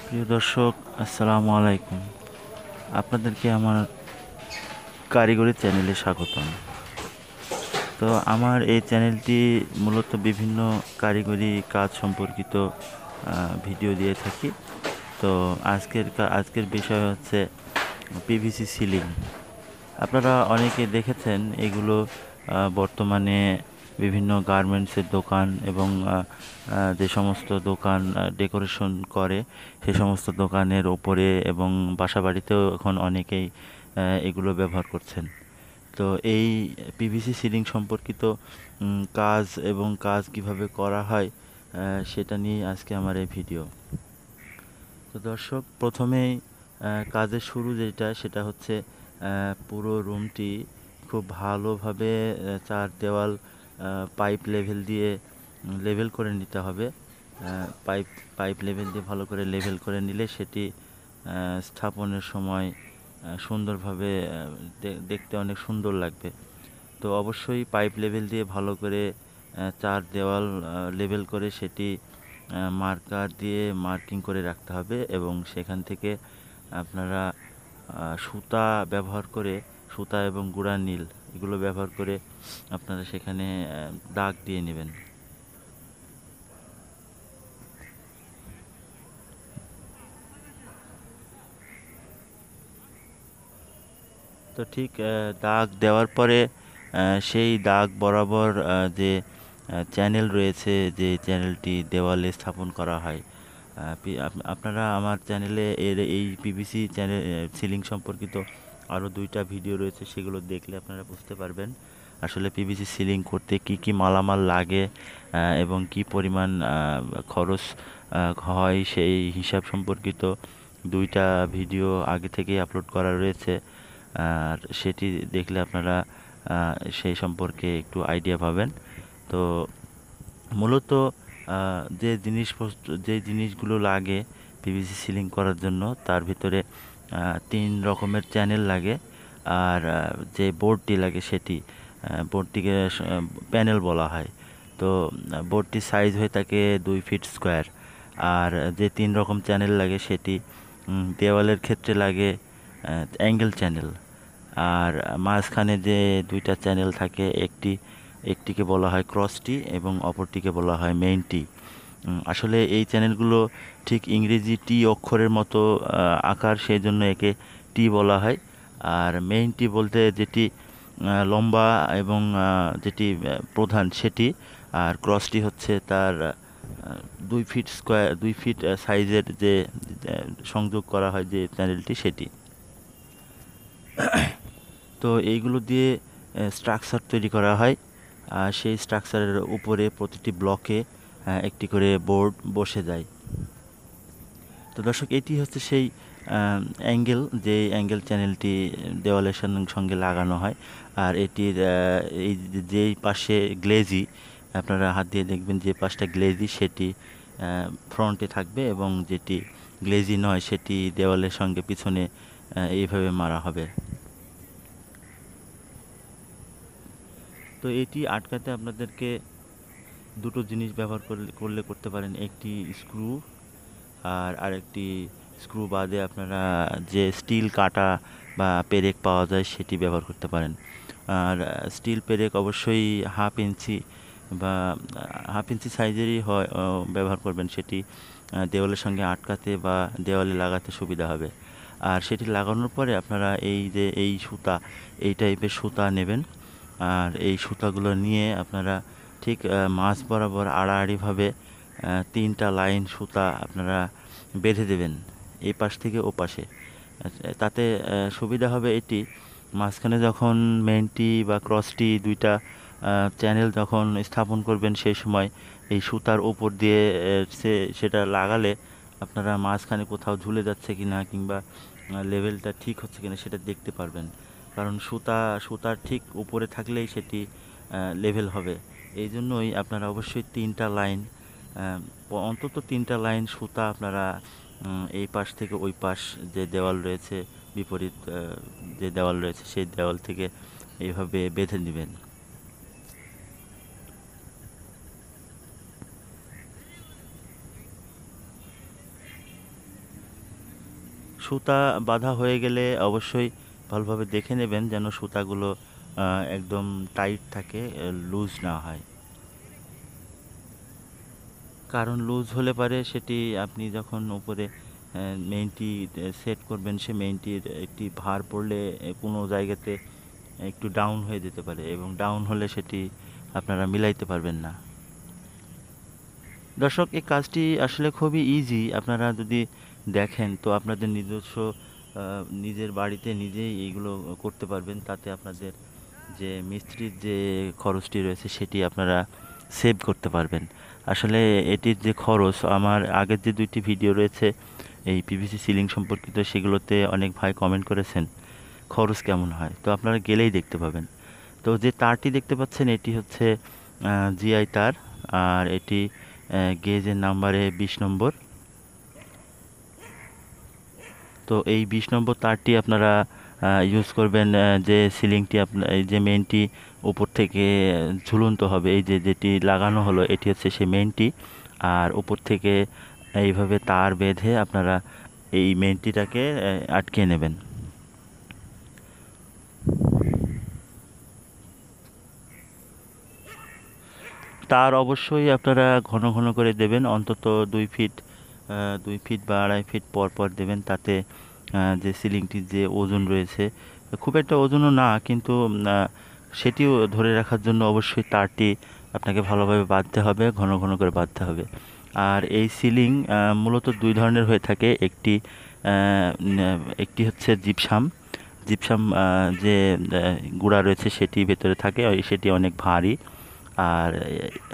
প্রিয় দর্শক, আসসালামু আলাইকুম। আপনাদেরকে আমার কারিগরি চ্যানেলে স্বাগতম। তো আমার এই চ্যানেলটি মূলত বিভিন্ন কারিগরি কাজ সম্পর্কিত ভিডিও দিয়ে থাকি। তো আজকের বিষয় হচ্ছে পিভিসি সিলিং। আপনারা অনেকে দেখেছেন এগুলো বর্তমানে বিভিন্ন গার্মেন্টসের দোকান এবং যে সমস্ত দোকান ডেকোরেশন করে সে সমস্ত দোকানের ওপরে এবং বাসাবাড়িতেও এখন অনেকেই এগুলো ব্যবহার করছেন। তো এই পিভিসি সিলিং সম্পর্কিত কাজ এবং কাজ কিভাবে করা হয় সেটা নিয়ে আজকে আমার এই ভিডিও। তো দর্শক, প্রথমেই কাজের শুরু যেটা সেটা হচ্ছে পুরো রুমটি খুব ভালোভাবে চার দেওয়াল পাইপ লেভেল দিয়ে লেভেল করে নিতে হবে। পাইপ পাইপ লেভেল দিয়ে ভালো করে লেভেল করে নিলে সেটি স্থাপনের সময় সুন্দরভাবে দেখতে অনেক সুন্দর লাগবে। তো অবশ্যই পাইপ লেভেল দিয়ে ভালো করে চার দেওয়াল লেভেল করে সেটি মার্কার দিয়ে মার্কিং করে রাখতে হবে এবং সেখান থেকে আপনারা সুতা ব্যবহার করে সুতা এবং গুঁড়া নীল এগুলো ব্যবহার করে আপনারা সেখানে দাগ দিয়ে নেবেন। তো ঠিক দাগ দেওয়ার পরে সেই দাগ বরাবর যে চ্যানেল রয়েছে, যে চ্যানেলটি দেওয়ালে স্থাপন করা হয়। আপনারা আমার চ্যানেলে এই পিভিসি চ্যানেল সিলিং সম্পর্কিত আরও 2টা ভিডিও রয়েছে, সেগুলো দেখলে আপনারা বুঝতে পারবেন আসলে পিভিসি সিলিং করতে কি কি মালামাল লাগে এবং কি পরিমাণ খরচ হয় সেই হিসাব সম্পর্কিত 2টা ভিডিও আগে থেকেই আপলোড করা রয়েছে। আর সেটি দেখলে আপনারা সেই সম্পর্কে একটু আইডিয়া পাবেন। তো মূলত যে জিনিসগুলো লাগে পিভিসি সিলিং করার জন্য তার ভিতরে 3 রকমের চ্যানেল লাগে। আর যে বোর্ডটি লাগে সেটি বোর্ডটিকে প্যানেল বলা হয়। তো বোর্ডটির সাইজ হয়ে থাকে 2 ফিট স্কোয়ার। আর যে 3 রকম চ্যানেল লাগে সেটি দেওয়ালের ক্ষেত্রে লাগে অ্যাঙ্গেল চ্যানেল। আর মাঝখানে যে 2টা চ্যানেল থাকে, একটিকে বলা হয় ক্রস টি এবং অপরটিকে বলা হয় মেইন টি। আসলে এই চ্যানেলগুলো ঠিক ইংরেজি টি অক্ষরের মতো আকার, সেই জন্য একে টি বলা হয়। আর মেইন টি বলতে যেটি লম্বা এবং যেটি প্রধান সেটি। আর ক্রসটি হচ্ছে তার 2 ফিট স্কোয়ার, 2 ফিট সাইজের যে সংযোগ করা হয় যে চ্যানেলটি সেটি। তো এইগুলো দিয়ে স্ট্রাকচার তৈরি করা হয়। আর সেই স্ট্রাকচারের উপরে প্রতিটি ব্লকে একটি করে বোর্ড বসে যায়। তো দর্শক, এটি হচ্ছে সেই অ্যাঙ্গেল, যে অ্যাঙ্গেল চ্যানেলটি দেওয়ালের সঙ্গে লাগানো হয়। আর এটির এই যেই পাশে গ্লেজি, আপনারা হাত দিয়ে দেখবেন যে পাশটা গ্লেজি সেটি ফ্রন্টে থাকবে এবং যেটি গ্লেজি নয় সেটি দেওয়ালের সঙ্গে পিছনে এইভাবে মারা হবে। তো এটি আটকাতে আপনাদেরকে দুটো জিনিস ব্যবহার করলে করতে পারেন। একটি স্ক্রু, আর আরেকটি স্ক্রু বাদে আপনারা যে স্টিল কাটা বা পেরেক পাওয়া যায় সেটি ব্যবহার করতে পারেন। আর স্টিল পেরেক অবশ্যই 1/2 ইঞ্চি বা 1/2 ইঞ্চি সাইজেরই হয়, ব্যবহার করবেন। সেটি দেওয়ালের সঙ্গে আটকাতে বা দেওয়ালে লাগাতে সুবিধা হবে। আর সেটি লাগানোর পরে আপনারা এই যে এই সুতা, এই টাইপের সুতা নেবেন। আর এই সুতাগুলো নিয়ে আপনারা ঠিক মাঝ বরাবর আড়াআড়িভাবে 3টা লাইন সুতা আপনারা বেঁধে দেবেন এই পাশ থেকে ও পাশে। তাতে সুবিধা হবে এটি, মাঝখানে যখন মেইনটি বা ক্রসটি 2টা চ্যানেল যখন স্থাপন করবেন সেই সময় এই সুতার উপর দিয়ে সেটা লাগালে আপনারা মাঝখানে কোথাও ঝুলে যাচ্ছে কিনা কিংবা লেভেলটা ঠিক হচ্ছে কিনা সেটা দেখতে পারবেন। কারণ সুতার ঠিক উপরে থাকলেই সেটি লেভেল হবে। এই জন্যই আপনারা অবশ্যই 3টা লাইন, অন্তত 3টা লাইন সুতা আপনারা এই পাশ থেকে ওই পাশ যে দেওয়াল রয়েছে, বিপরীত যে দেওয়াল রয়েছে সেই দেওয়াল থেকে এইভাবে বেঁধে নেবেন। সুতা বাঁধা হয়ে গেলে অবশ্যই ভালোভাবে দেখে নেবেন যেন সুতাগুলো একদম টাইট থাকে, লুজ না হয়। কারণ লুজ হলে পারে সেটি আপনি যখন উপরে মেইনটি সেট করবেন, সে মেইনটির একটি ভার পড়লে কোনো জায়গাতে একটু ডাউন হয়ে যেতে পারে এবং ডাউন হলে সেটি আপনারা মিলাইতে পারবেন না। দর্শক, এই কাজটি আসলে খুবই ইজি। আপনারা যদি দেখেন তো আপনাদের নিজস্ব নিজের বাড়িতে নিজেই এইগুলো করতে পারবেন। তাতে আপনাদের যে মিস্ত্রির যে খরচটি রয়েছে সেটি আপনারা সেভ করতে পারবেন। আসলে এটির যে খরচ, আমার আগের যে 2টি ভিডিও রয়েছে এই পিভিসি সিলিং সম্পর্কিত, সেগুলোতে অনেক ভাই কমেন্ট করেছেন খরচ কেমন হয়, তো আপনারা গেলেই দেখতে পাবেন। তো যে তারটি দেখতে পাচ্ছেন এটি হচ্ছে জিআই তার, আর এটি গেজের নাম্বারে 20 নম্বর। তো এই 20 নম্বর তারটি আপনারা ইউজ করবেন যে সিলিংটি আপনার এই যে মেইনটি উপর থেকে ঝুলন্ত হবে, এই যে যেটি লাগানো হলো এটি হচ্ছে সেই মেইনটি, আর উপর থেকে এইভাবে তার বেঁধে আপনারা এই মেইনটিটাকে আটকে নেবেন। তার অবশ্যই আপনারা ঘন ঘন করে দেবেন, অন্তত 2 ফিট বা 2.5 ফিট পর পর দেবেন। তাতে যে সিলিংটির যে ওজন রয়েছে, খুব একটা ওজনও না, কিন্তু সেটিও ধরে রাখার জন্য অবশ্যই তারটি আপনাকে ভালোভাবে বাঁধতে হবে, ঘন ঘন করে বাঁধতে হবে। আর এই সিলিং মূলত 2 ধরনের হয়ে থাকে। একটি হচ্ছে জিপসাম। জিপসাম যে গুঁড়া রয়েছে সেটি ভেতরে থাকে, সেটি অনেক ভারী। আর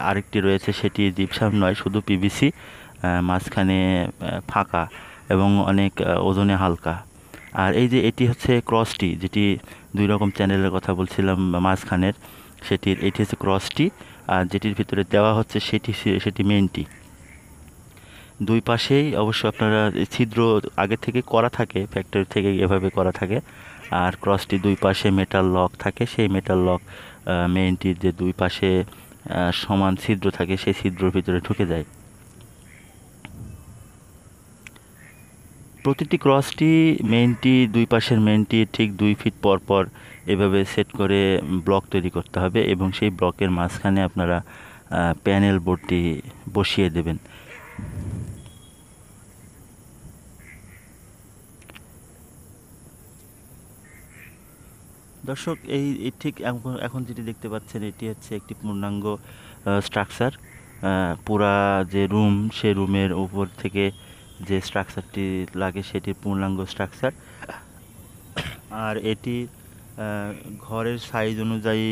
আরেকটি রয়েছে সেটি জিপসাম নয়, শুধু পিভিসি, মাঝখানে ফাঁকা এবং অনেক ওজনে হালকা। আর এই যে এটি হচ্ছে ক্রসটি, যেটি 2 রকম চ্যানেলের কথা বলছিলাম মাঝখানের, এটি হচ্ছে ক্রসটি, আর যেটির ভিতরে দেওয়া হচ্ছে সেটি মেইনটি। 2 পাশেই অবশ্য আপনারা ছিদ্র আগে থেকে করা থাকে, ফ্যাক্টরি থেকে এভাবে করা থাকে। আর ক্রসটি 2 পাশে মেটাল লক থাকে, সেই মেটাল লক মেইনটির যে 2 পাশে সমান ছিদ্র থাকে সেই ছিদ্রর ভিতরে ঢুকে যায়। প্রতিটি ক্রসটি মেইনটি 2 পাশের মেইনটি ঠিক 2 ফিট পর পর এভাবে সেট করে ব্লক তৈরি করতে হবে এবং সেই ব্লকের মাঝখানে আপনারা প্যানেল বোর্ডটি বসিয়ে দেবেন। দর্শক, এই ঠিক এখন যেটি দেখতে পাচ্ছেন এটি হচ্ছে একটি পূর্ণাঙ্গ স্ট্রাকচার। পুরা যে রুম, সে রুমের উপর থেকে যে স্ট্রাকচারটি লাগে সেটির পূর্ণাঙ্গ স্ট্রাকচার। আর এটি ঘরের সাইজ অনুযায়ী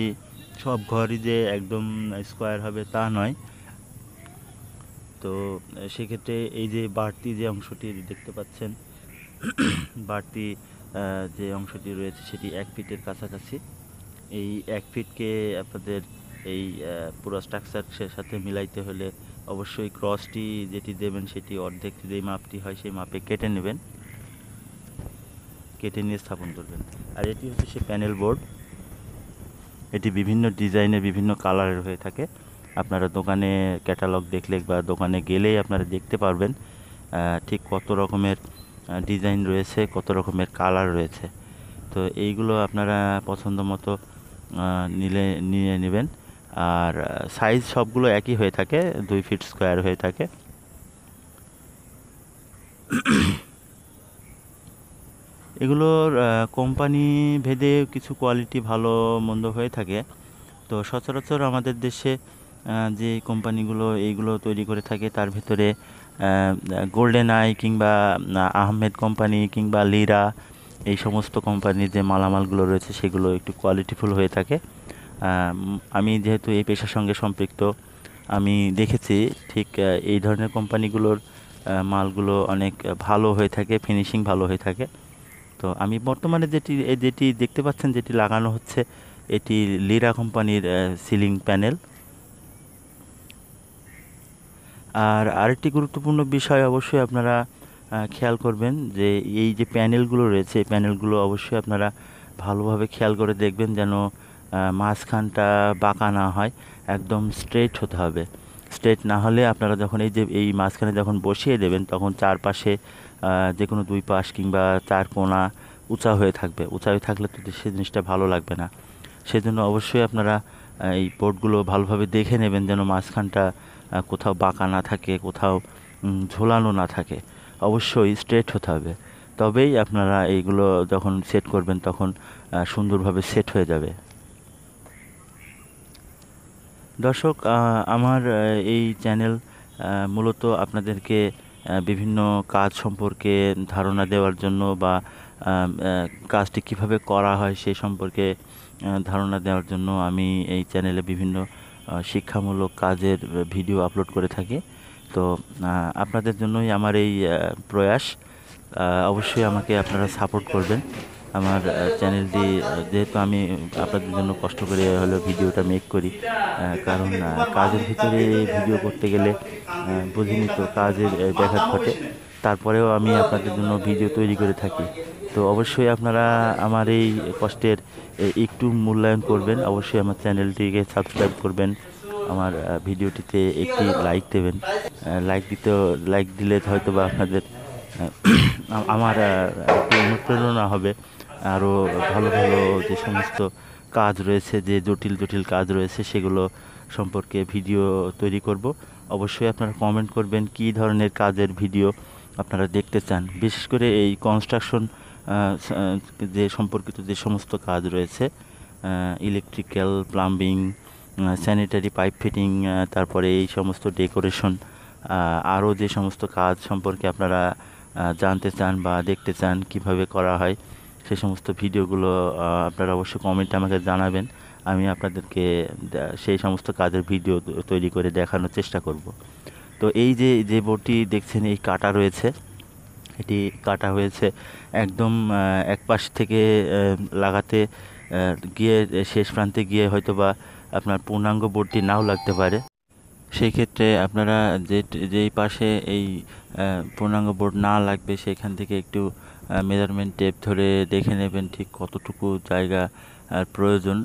সব ঘরই যে একদম স্কোয়ার হবে তা নয়। তো সেক্ষেত্রে এই যে বাড়তি যে অংশটি দেখতে পাচ্ছেন, বাড়তি যে অংশটি রয়েছে সেটি 1 ফিটের কাছাকাছি। এই 1 ফিটকে আপনাদের এই পুরো স্ট্রাকচারের সাথে মিলাইতে হলে অবশ্যই ক্রসটি যেটি দেবেন সেটি অর্ধেক যেই মাপটি হয় সেই মাপে কেটে নেবেন, কেটে নিয়ে স্থাপন করবেন। আর এটি হচ্ছে সেই প্যানেল বোর্ড। এটি বিভিন্ন ডিজাইনের, বিভিন্ন কালারের হয়ে থাকে। আপনারা দোকানে ক্যাটালগ দেখলে বা দোকানে গেলেই আপনারা দেখতে পারবেন ঠিক কত রকমের ডিজাইন রয়েছে, কত রকমের কালার রয়েছে। তো এইগুলো আপনারা পছন্দ মতো নিয়ে নেবেন। আর সাইজ সবগুলো একই হয়ে থাকে, 2 ফিট স্কোয়ার হয়ে থাকে। এগুলোর কোম্পানি ভেদে কিছু কোয়ালিটি ভালো মন্দ হয়ে থাকে। তো সচরাচর আমাদের দেশে যে কোম্পানিগুলো এইগুলো তৈরি করে থাকে তার ভিতরে গোল্ডেন আই কিংবা আহমেদ কোম্পানি কিংবা লিরা, এই সমস্ত কোম্পানির যে মালামালগুলো রয়েছে সেগুলো একটু কোয়ালিটিফুল হয়ে থাকে। আমি যেহেতু এই পেশার সঙ্গে সম্পৃক্ত, আমি দেখেছি ঠিক এই ধরনের কোম্পানিগুলোর মালগুলো অনেক ভালো হয়ে থাকে, ফিনিশিং ভালো হয়ে থাকে। তো আমি বর্তমানে যেটি দেখতে পাচ্ছেন যেটি লাগানো হচ্ছে এটি লিরা কোম্পানির সিলিং প্যানেল। আর আরেকটি গুরুত্বপূর্ণ বিষয় অবশ্যই আপনারা খেয়াল করবেন যে এই যে প্যানেলগুলো রয়েছে এই প্যানেলগুলো অবশ্যই আপনারা ভালোভাবে খেয়াল করে দেখবেন যেন মাঝখানটা বাঁকা না হয়, একদম স্ট্রেট হতে হবে। স্ট্রেট না হলে আপনারা যখন এই মাঝখানে যখন বসিয়ে দেবেন তখন চারপাশে যে কোনো দুই পাশ কিংবা চার কোণা উঁচা হয়ে থাকবে। উঁচা হয়ে থাকলে তো সেই জিনিসটা ভালো লাগবে না। সেজন্য অবশ্যই আপনারা এই বোর্ডগুলো ভালোভাবে দেখে নেবেন যেন মাঝখানটা কোথাও বাঁকা না থাকে, কোথাও ঝোলানো না থাকে। অবশ্যই স্ট্রেট হতে হবে, তবেই আপনারা এইগুলো যখন সেট করবেন তখন সুন্দরভাবে সেট হয়ে যাবে। দর্শক, আমার এই চ্যানেল মূলত আপনাদেরকে বিভিন্ন কাজ সম্পর্কে ধারণা দেওয়ার জন্য বা কাজটি কিভাবে করা হয় সেই সম্পর্কে ধারণা দেওয়ার জন্য আমি এই চ্যানেলে বিভিন্ন শিক্ষামূলক কাজের ভিডিও আপলোড করে থাকি। তো আপনাদের জন্যই আমার এই প্রয়াস। অবশ্যই আমাকে আপনারা সাপোর্ট করবেন। আমার চ্যানেলটি যেহেতু আমি আপনাদের জন্য কষ্ট করে হলেও ভিডিওটা মেক করি, কারণ কাজের ভিতরে ভিডিও করতে গেলে বুঝিনি তো কাজের ব্যাঘাত ঘটে, তারপরেও আমি আপনাদের জন্য ভিডিও তৈরি করে থাকি। তো অবশ্যই আপনারা আমার এই কষ্টের একটু মূল্যায়ন করবেন। অবশ্যই আমার চ্যানেলটিকে সাবস্ক্রাইব করবেন, আমার ভিডিওটিতে একটি লাইক দেবেন। লাইক দিলে হয়তো বা আপনাদের আমার একটু অনুপ্রেরণা হবে, আরও ভালো ভালো যে সমস্ত কাজ রয়েছে, যে জটিল জটিল কাজ রয়েছে সেগুলো সম্পর্কে ভিডিও তৈরি করব। অবশ্যই আপনারা কমেন্ট করবেন কী ধরনের কাজের ভিডিও আপনারা দেখতে চান। বিশেষ করে এই কনস্ট্রাকশন যে সম্পর্কিত যে সমস্ত কাজ রয়েছে, electrical, plumbing, sanitary pipe fitting, তারপরে এই সমস্ত ডেকোরেশন, আরও যে সমস্ত কাজ সম্পর্কে আপনারা জানতে চান বা দেখতে চান কিভাবে করা হয়, সে সমস্ত ভিডিওগুলো আপনারা অবশ্যই কমেন্টে আমাকে জানাবেন। আমি আপনাদেরকে সেই সমস্ত কাজের ভিডিও তৈরি করে দেখানোর চেষ্টা করব। তো এই যে বোর্ডটি দেখছেন, এই কাটা রয়েছে, এটি কাটা হয়েছে একদম এক পাশ থেকে লাগাতে গিয়ে শেষ প্রান্তে গিয়ে হয়তো বা আপনার পূর্ণাঙ্গ বোর্ডটি নাও লাগতে পারে। সেই ক্ষেত্রে আপনারা যেই পাশে এই পূর্ণাঙ্গ বোর্ড না লাগবে সেখান থেকে একটু মেজারমেন্ট টেপ ধরে দেখে নেবেন ঠিক কতটুকু জায়গা প্রয়োজন,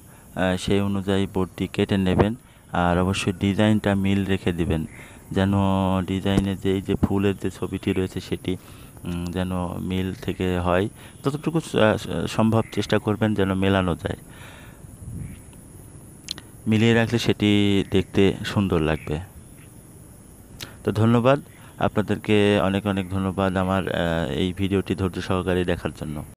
সেই অনুযায়ী বোর্ডটি কেটে নেবেন। আর অবশ্যই ডিজাইনটা মিল রেখে দিবেন, যেন ডিজাইনের যে ফুলের যে ছবিটি রয়েছে সেটি যেন মিল থেকে হয়। ততটুকু সম্ভব চেষ্টা করবেন যেন মেলানো যায়। মিলিয়ে রাখলে সেটি দেখতে সুন্দর লাগবে। তো ধন্যবাদ আপনাদেরকে, অনেক অনেক ধন্যবাদ আমার এই ভিডিওটি ধৈর্য সহকারে দেখার জন্য।